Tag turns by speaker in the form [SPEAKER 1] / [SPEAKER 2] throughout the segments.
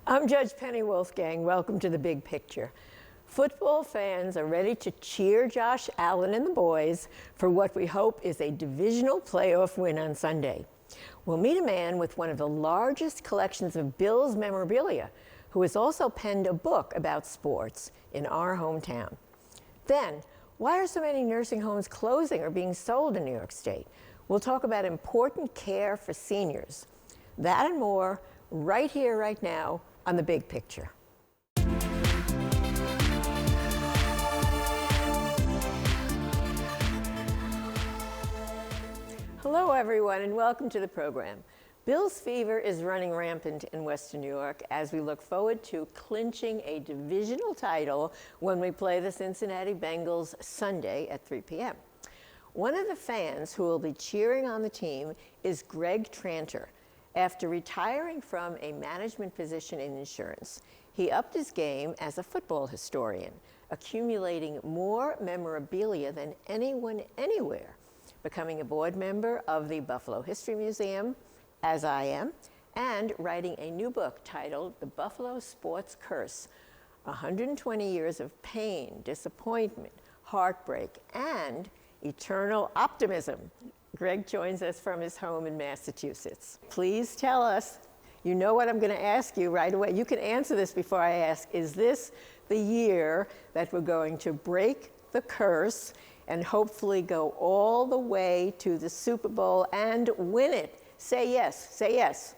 [SPEAKER 1] I'm Judge Penny Wolfgang. Welcome to The Big Picture. Football fans are ready to cheer Josh Allen and the boys for what we hope is a divisional playoff win on Sunday. We'll meet a man with one of the largest collections of Bills memorabilia, who has also penned a book about sports in our hometown. Then, why are so many nursing homes closing or being sold in New York State? We'll talk about important care for seniors. That and more right here, right now on The Big Picture. Hello, everyone, and welcome to the program. Bills fever is running rampant in Western New York as we look forward to clinching a divisional title when we play the Cincinnati Bengals Sunday at 3 p.m. One of the fans who will be cheering on the team is Greg Tranter. After retiring from a management position in insurance, he upped his game as a football historian, accumulating more memorabilia than anyone anywhere, becoming a board member of the Buffalo History Museum, as I am, and writing a new book titled The Buffalo Sports Curse, 120 Years of Pain, Disappointment, Heartbreak, and Eternal Optimism. Greg joins us from his home in Massachusetts. Please tell us, you know what I'm going to ask you right away. You can answer this before I ask, is this the year that we're going to break the curse and hopefully go all the way to the Super Bowl and win it? Say yes. Say yes.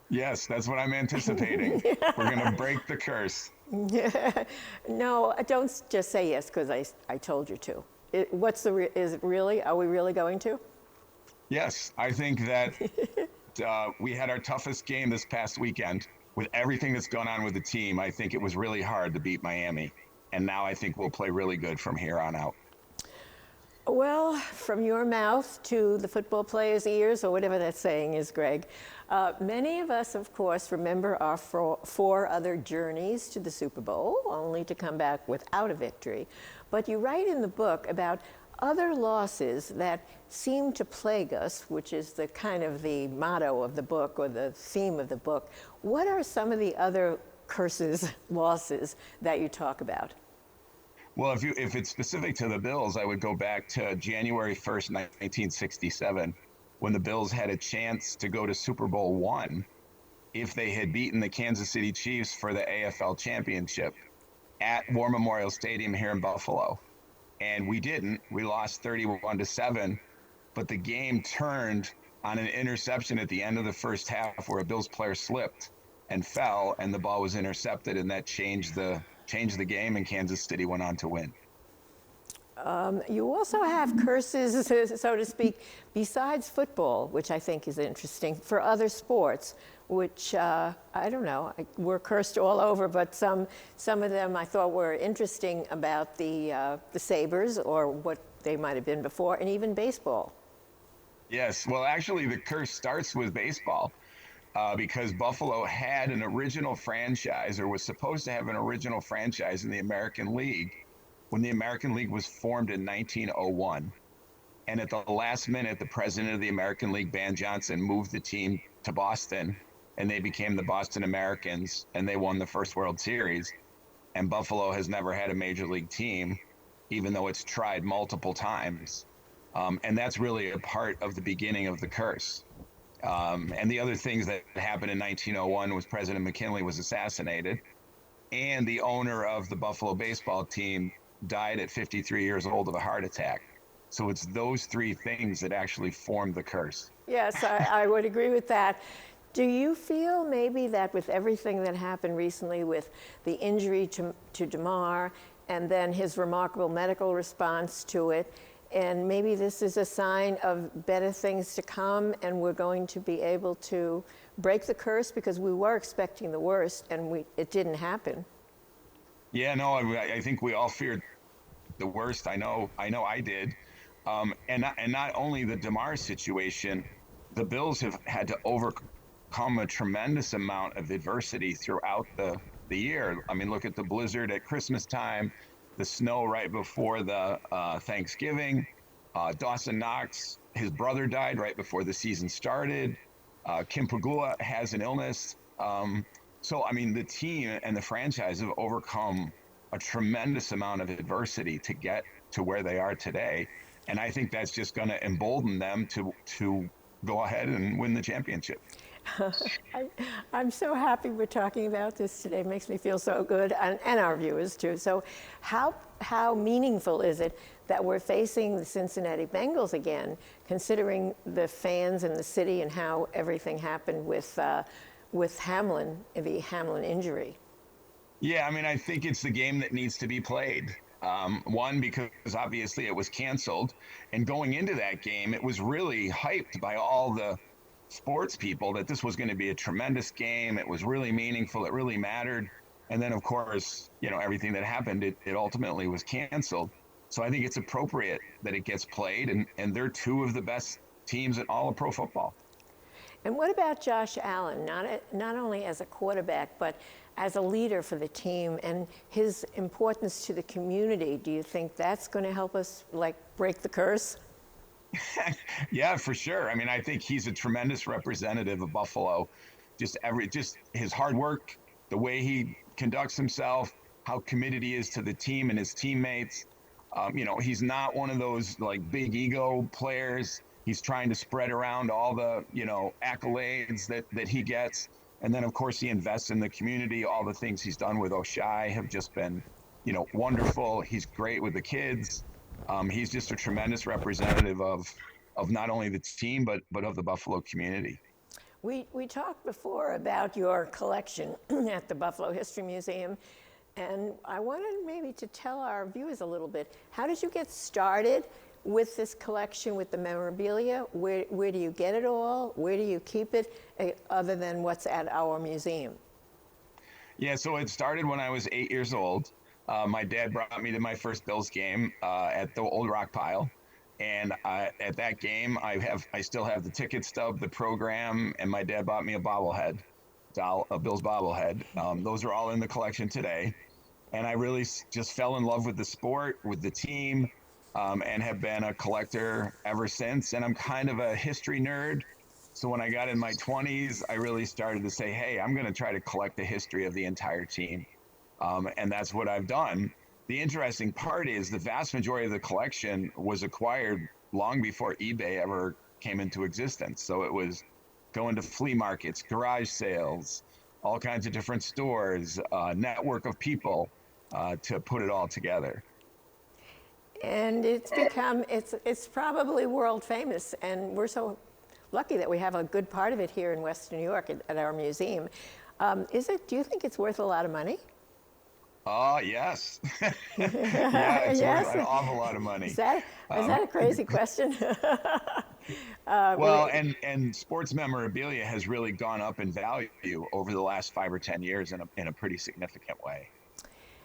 [SPEAKER 2] Yes, that's what I'm anticipating. We're going to break the curse.
[SPEAKER 1] No, don't just say yes because I told you to. Is it really? Are we really going to?
[SPEAKER 2] Yes, I think that we had our toughest game this past weekend. With everything that's gone on with the team, I think it was really hard to beat Miami. And now I think we'll play really good from here on out.
[SPEAKER 1] Well, from your mouth to the football players' ears, or whatever that saying is, Greg, many of us, of course, remember our four other journeys to the Super Bowl, only to come back without a victory. But you write in the book about other losses that seem to plague us, which is the kind of the motto of the book or the theme of the book. What are some of the other curses, losses that you talk about?
[SPEAKER 2] Well, if it's specific to the Bills, I would go back to January 1st, 1967, when the Bills had a chance to go to Super Bowl I if they had beaten the Kansas City Chiefs for the AFL championship at War Memorial Stadium here in Buffalo. And we didn't. We lost 31-7, but the game turned on an interception at the end of the first half where a Bills player slipped and fell, and the ball was intercepted, and that changed the game, and Kansas City went on to win.
[SPEAKER 1] You also have curses, so to speak, besides football, which I think is interesting, for other sports, which, I don't know, we're cursed all over, but some of them I thought were interesting about the Sabres or what they might have been before, and even baseball.
[SPEAKER 2] Yes, well, actually, the curse starts with baseball. Because Buffalo had an original franchise, or was supposed to have an original franchise in the American League when the American League was formed in 1901. And at the last minute, the president of the American League, Van Johnson, moved the team to Boston, and they became the Boston Americans, and they won the first World Series. And Buffalo has never had a major league team, even though it's tried multiple times. And that's really a part of the beginning of the curse. And the other things that happened in 1901 was President McKinley was assassinated, and the owner of the Buffalo baseball team died at 53 years old of a heart attack. So it's those three things that actually formed the curse.
[SPEAKER 1] Yes, I would agree with that. Do you feel maybe that with everything that happened recently with the injury to DeMar and then his remarkable medical response to it, and maybe this is a sign of better things to come, and we're going to be able to break the curse, because we were expecting the worst and it didn't happen?
[SPEAKER 2] Yeah, no, I think we all feared the worst. I know I did. And not only the DeMar situation, the Bills have had to overcome a tremendous amount of adversity throughout the year. I mean, look at the blizzard at Christmas time, the snow right before the Thanksgiving. Dawson Knox, his brother died right before the season started. Kim Pagula has an illness. So, I mean, the team and the franchise have overcome a tremendous amount of adversity to get to where they are today. And I think that's just going to embolden them to go ahead and win the championship.
[SPEAKER 1] I, I'm so happy we're talking about this today. It makes me feel so good, and our viewers too. So, how meaningful is it that we're facing the Cincinnati Bengals again, considering the fans in the city and how everything happened with Hamlin, the Hamlin injury?
[SPEAKER 2] Yeah, I mean, I think it's the game that needs to be played. One, because obviously it was canceled. And going into that game, it was really hyped by all the sports people that this was going to be a tremendous game. It was really meaningful. It really mattered. And then, of course, everything that happened, it ultimately was canceled. So I think it's appropriate that it gets played. And they're two of the best teams in all of pro football.
[SPEAKER 1] And what about Josh Allen, not only as a quarterback, but as a leader for the team and his importance to the community? Do you think that's going to help us, like, break the curse?
[SPEAKER 2] Yeah, for sure. I mean, I think he's a tremendous representative of Buffalo. Just his hard work, the way he conducts himself, how committed he is to the team and his teammates. He's not one of those like big ego players. He's trying to spread around all the, accolades that he gets. And then, of course, he invests in the community. All the things he's done with Oshai have just been, wonderful. He's great with the kids. He's just a tremendous representative of not only the team, but of the Buffalo community.
[SPEAKER 1] We talked before about your collection at the Buffalo History Museum, and I wanted maybe to tell our viewers a little bit. How did you get started with this collection, with the memorabilia? Where do you get it all? Where do you keep it, other than what's at our museum?
[SPEAKER 2] Yeah, so it started when I was 8 years old. My dad brought me to my first Bills game at the Old Rock Pile. And at that game, I still have the ticket stub, the program, and my dad bought me a bobblehead, a Bills bobblehead. Those are all in the collection today. And I really just fell in love with the sport, with the team, and have been a collector ever since. And I'm kind of a history nerd. So when I got in my 20s, I really started to say, hey, I'm going to try to collect the history of the entire team. And that's what I've done. The interesting part is the vast majority of the collection was acquired long before eBay ever came into existence. So it was going to flea markets, garage sales, all kinds of different stores, network of people to put it all together.
[SPEAKER 1] And it's probably world famous, and we're so lucky that we have a good part of it here in Western New York at our museum. Do you think it's worth a lot of money?
[SPEAKER 2] Yes. Yeah, it's
[SPEAKER 1] Yes.
[SPEAKER 2] worth an awful lot of money.
[SPEAKER 1] Is that a crazy question?
[SPEAKER 2] Well, and sports memorabilia has really gone up in value over the last 5 or 10 years in a pretty significant way.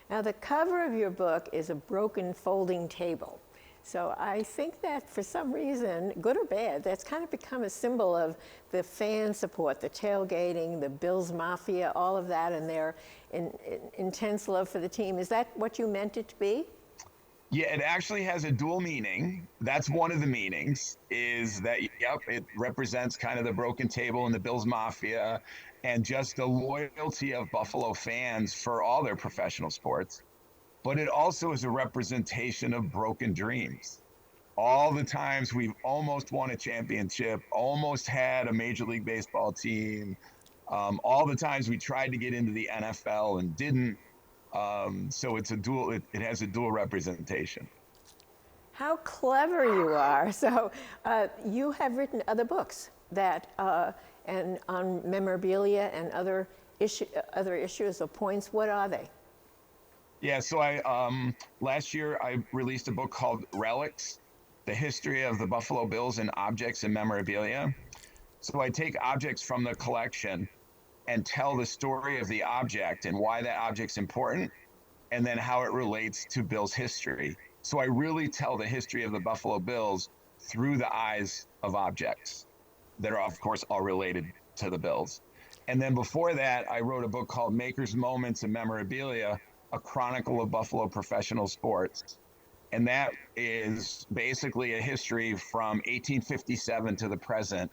[SPEAKER 1] Now, the cover of your book is a broken folding table. So I think that for some reason, good or bad, that's kind of become a symbol of the fan support, the tailgating, the Bills Mafia, all of that, and their intense love for the team. Is that what you meant it to be?
[SPEAKER 2] Yeah, it actually has a dual meaning. That's one of the meanings, is that, yep, it represents kind of the broken table and the Bills Mafia and just the loyalty of Buffalo fans for all their professional sports. But it also is a representation of broken dreams. All the times we've almost won a championship, almost had a Major League Baseball team, all the times we tried to get into the NFL and didn't. So it's it has a dual representation.
[SPEAKER 1] How clever you are. So you have written other books and on memorabilia and other issues or points. What are they?
[SPEAKER 2] Yeah, so last year I released a book called Relics, The History of the Buffalo Bills and Objects and Memorabilia. So I take objects from the collection and tell the story of the object and why that object's important, and then how it relates to Bills history. So I really tell the history of the Buffalo Bills through the eyes of objects that are, of course, all related to the Bills. And then before that, I wrote a book called Makers, Moments, and Memorabilia, a chronicle of Buffalo professional sports. And that is basically a history from 1857 to the present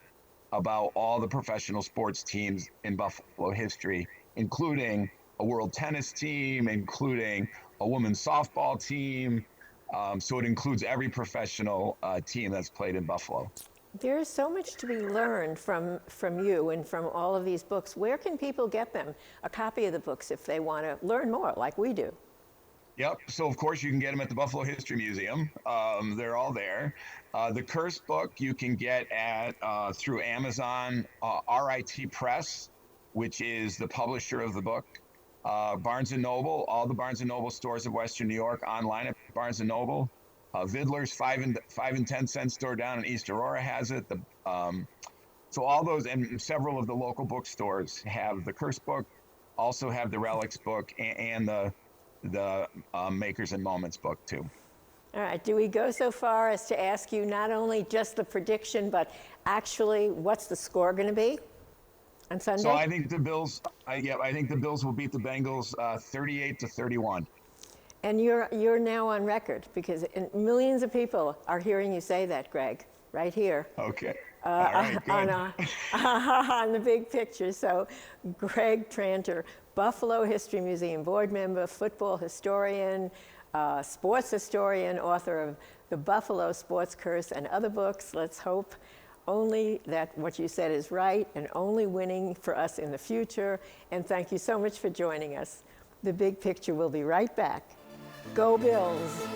[SPEAKER 2] about all the professional sports teams in Buffalo history, including a world tennis team, including a women's softball team. So it includes every professional team that's played in Buffalo.
[SPEAKER 1] There is so much to be learned from you and from all of these books. Where can people get them? A copy of the books if they want to learn more, like we do.
[SPEAKER 2] Yep. So of course you can get them at the Buffalo History Museum. They're all there. The Curse book you can get at through Amazon, RIT Press, which is the publisher of the book. Barnes and Noble, all the Barnes and Noble stores of Western New York, online at Barnes and Noble. Vidler's 5 and 10 cent store down in East Aurora has it. So all those and several of the local bookstores have the Curse book, also have the Relics book and the Makers and Moments book too.
[SPEAKER 1] All right, do we go so far as to ask you not only just the prediction, but actually what's the score going to be on Sunday?
[SPEAKER 2] So I think the Bills, I think the Bills will beat the Bengals 38-31.
[SPEAKER 1] And you're now on record because millions of people are hearing you say that, Greg, right here.
[SPEAKER 2] Okay. All right, good.
[SPEAKER 1] On the big picture. So Greg Tranter, Buffalo History Museum board member, football historian, sports historian, author of The Buffalo Sports Curse and other books. Let's hope only that what you said is right and only winning for us in the future. And thank you so much for joining us. The Big Picture will be right back. Go Bills.